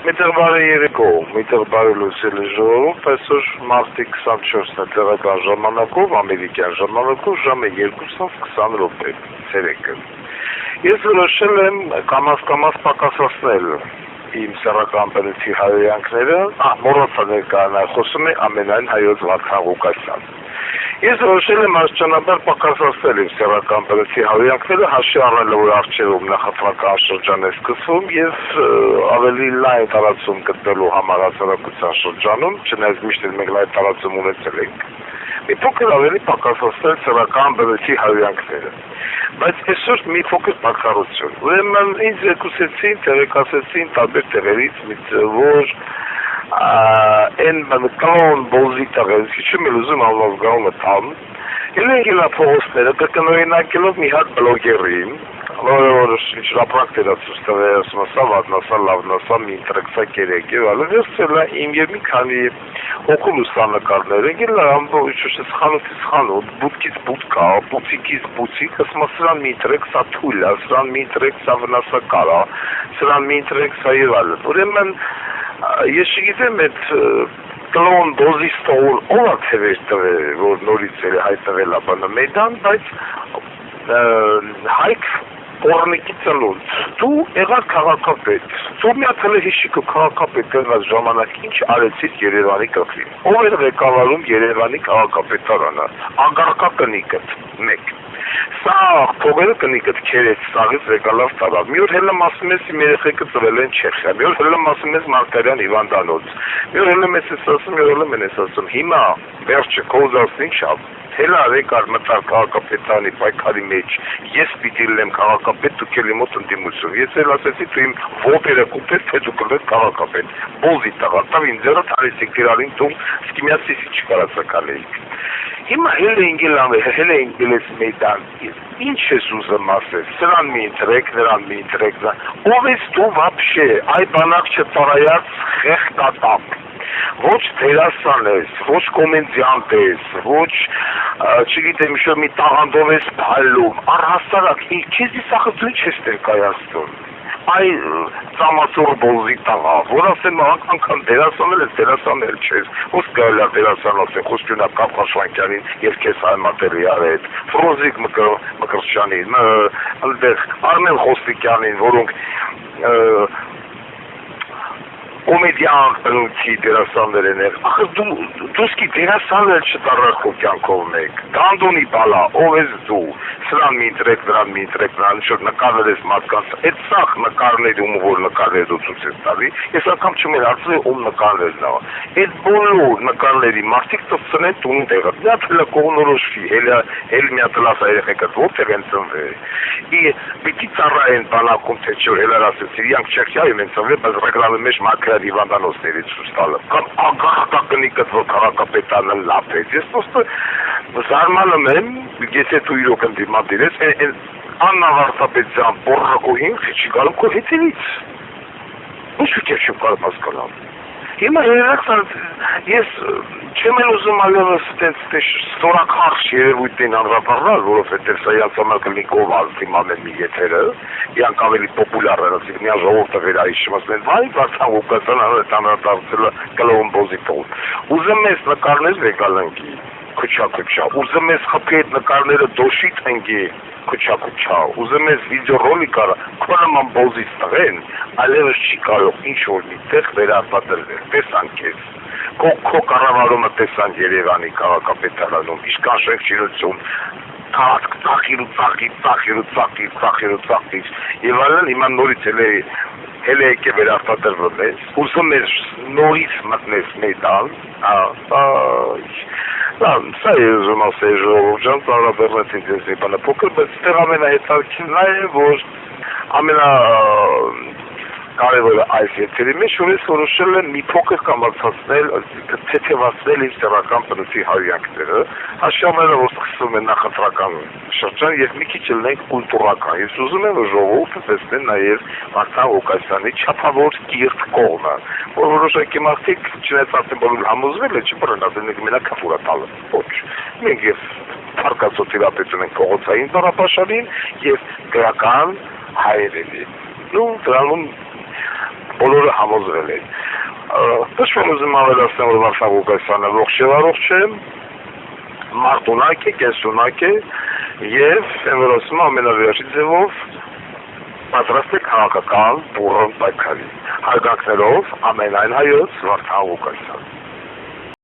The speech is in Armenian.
Միտեղ բարի երեկո, միտեղ բարի լույսել է ժողովուրդ, այսօր մարտի 24-ն է տեղական ժամանակով, ամերիկյան ժամանակով, ժամը 2:20 ցերեկը։ Ես որոշել եմ կամաց պակասացնել իմ սեռական բնույթի հայհոյանքները, մոռացա ներկայանալ, խոսում է ամենայն հայոց Վարդան Ղուկասյան։ Ես որոշել եմ աստիճանաբար պակասացնել իմ սեռական բնույթի հայհոյանքները, հաշվի առնելով, որ առջևում նախընտրական շրջան է սկսվում եւ ավելի լայն տարածում գտնելու համար հասարակության շրջանում, չնայած միշտ մենք լայն տարածում ունեցել ենք, մի փոքր ավելի պակասացնել սեռական բնույթի հայհոյանքները։ Բայց այսօր մի փոքր բացառություն։ Ուրեմն ինձ եկուսեցին, տեղեկացեցին տարբեր տեղերից, որ այն կլոն բոզի տղերից, քիչ եմ ուզում անվազգալումը տան, ելա փողոցները կրկնօրինակելով մի հատ բլոգերին, որը շրապրակ դերացուց տղեր, ասում ասա, վատնասա, լավնասա, մի ինտրեքսա կերեք և ալը, վերցել է իմ և մի քանի հոգու լուսանկարներ, եկել է ամբողջ խանութից խանութ, բուտքից բուտկա, բուտիկից բուտիկ, ասում սրան մի ինտրեքսա թույլ է, սրան մի ինտրեքսա վնասակար է, սրան մի ինտրեքսա և ալը, ուրեմն ես չգիտեմ այդ կլոն դոզի ստողոր ով է թևեր տվել, որ նորից է հայտնվել ապանը մեյդան, բայց Հայք Օրնիկի ծնունդ, դու եղար քաղաքապետ, դու միացել ես հիշիկը քաղաքապետ եղած ժամանակ ինչ արեցիր Երևանի գլխին, ով էր ղեկավարում Երևանի քաղաքապետարանը, ագարկա կնիկդ, մեկ, սա փողերը կնիկդ քերեց սաղից եկալավ տարավ, մի օր հելը ասում ես իմ երեխեքը ծվել են Չեխիա, մի օր հելը ասում ես Մարգարյան Հիվանդանոց, մի օր հելը մեզ ես ասում, մի օր հելը մեն ես ասում, հիմա վերջը կոզասն ինչ ավ, Հելա արեկար մտար քաղաքապետանի պայքարի մեջ, ես պիտի լեմ քաղաքապետ, դուք էլի մոտ ընդդիմություն, ես էլ ասեցի, դու իմ ոտերը կուպես, թե դուք լվես քաղաքապետ, բոզի տաղատավ իմ ձերը թարիսիկ դիրարին դում սկիմյացիսի չկարացական էիք։ Հիմա հել է ինգելես մեյդան, ինչ ես ուզում ասես, սրան մի ինտրեք, նրան մի ինտրեք, ով ես դու վապշե, այ բանակ չծարայած խեղ կատապ, ոչ դերասան ես, ոչ կոմեդիանտ ես, ոչ, չգիտեմ, շո մի տաղանդով ես փայլում, առհասարակ, քեզ իսախը դու ինչ ես ներկայացնում, այ ծամացոր բոզի տաղա, որ ասեմ անգամ դերասանել ես, դերասանել չես, ոսկ գայլ է դերասան ասեն, խոստյունակ Խաշվանքյանին և քեզ հայմատերի արետ, Ֆրոզիկ Մկրտչյանին, Արմեն Խոստիկյանին, որոնք կոմեդիան բնույթի դերասաններ են եղել, ախր դու սկի դերասանել չտարարքով կյանքով մեկ, դանդոնի բալա, ով ես դու, սրան մի ինտրեք, նրան մի ինտրեք, նրան ինչ որ նկարներ ես մարդկանց, այդ սաղ նկարներ ում որ նկարներ դու ցույց ես տալի, ես անգամ չեմ հարցրել ում նկարներն ա, այդ բոլոր նկարների մարդիկ ծծնեն տուն տեղը, մի հատ հելը կողնորոշվի, հել մի հատ լասա երեխեքդ որտեղ են ծնվել, պիտի ծառայեն բանակում, թե չէ որ հելար ասեցի, իրանք Չեխիայում են ծնվել, բայց ռեկլամի մեջ Մարգարյան Հիվանդանոցներից ցույց տալը, կամ ագահակա կնիկդ որ քաղաքապետարանը լավ է, ես պոստը զարմանում եմ, եթե դու իրոք ընդդիմադիր ես, Աննա Վարդապետյան բորրակոհին չի գալու քո հետևից, ոչ ուտեր չեմ կարող հասկանալ, հիմա ես չեմ էլ ուզում այլևս ստորաքարշ երևույթին անվապառնալ, որովհետև սա յանցամալ կլինի գովալ դիմանել մի եթերը, իրանք ավելի պոպուլյար են, ասիկ միան ժողովուրդը վերայիշում ասեն, վայ, Վարդան Ղուկասյան անդրադարձել է կլոն բոզի տոն, ուզում ես նկարներ վեկալ ընկի, քուչա, ուզում ես խփի այդ նկարները դոշից ընկի, քուչա, ուզում ես վիդեորոլիկ արա, քո նման բոզից տղեն, այլևս չի կարող ինչ որ միտեղ վերարտադրվել, տեսան քեզ, քո կառավարումը տեսան Երևանի քաղաքապետարանում, իսկան շենքչիրություն, ծախիր, եւ այլն հիմա նորից հել եկե վերարտադրվում ես, ուզում ես նորից մտնես մեյդան, սա է ուզում ասել ժողովուրդ ջան, ծառաբեռնեց ինտենսիվ բանը փոքր, բայց ստեղ ամենահետաքրքիրն է, որ ամենակարևորը այս եթերի մեջ, որ ես որոշել եմ մի փոքր կամացացնել, թեթևացնել իմ սեռական բնույթի հայհոյանքները, հաշվառելով որ սկսվում է նախընտրական շրջան եւ մի քիչ լինենք կուլտուրական։ Ես ուզում եմ որ ժողովուրդը տեսնեն նաեւ Վարդան Ղուկասյանի չափավոր կիրթ կողմը, որ որոշակի մարդիկ չնայած ասեն բոլոր համոզվել է, չբռն ասեն մենակ քֆուրա տալը։ Ոչ։ Մենք եւ Փարկացո թերապետում ենք փողոցային տարապաշարին եւ գրական հայերենի։ Դրանում բոլորը համոզվել են։ Դժվար ուզում ավելացնել, որ Վարդան Ղուկասյանը ողջ եւ առողջ է, մարտունակ է, կենսունակ է եւ որ ասում ամենավերջի ձևով պատրաստ է քաղաքական բուռն պայքարի։ Հարգանքներով ամենայն հայոց Վարդան Ղուկասյան։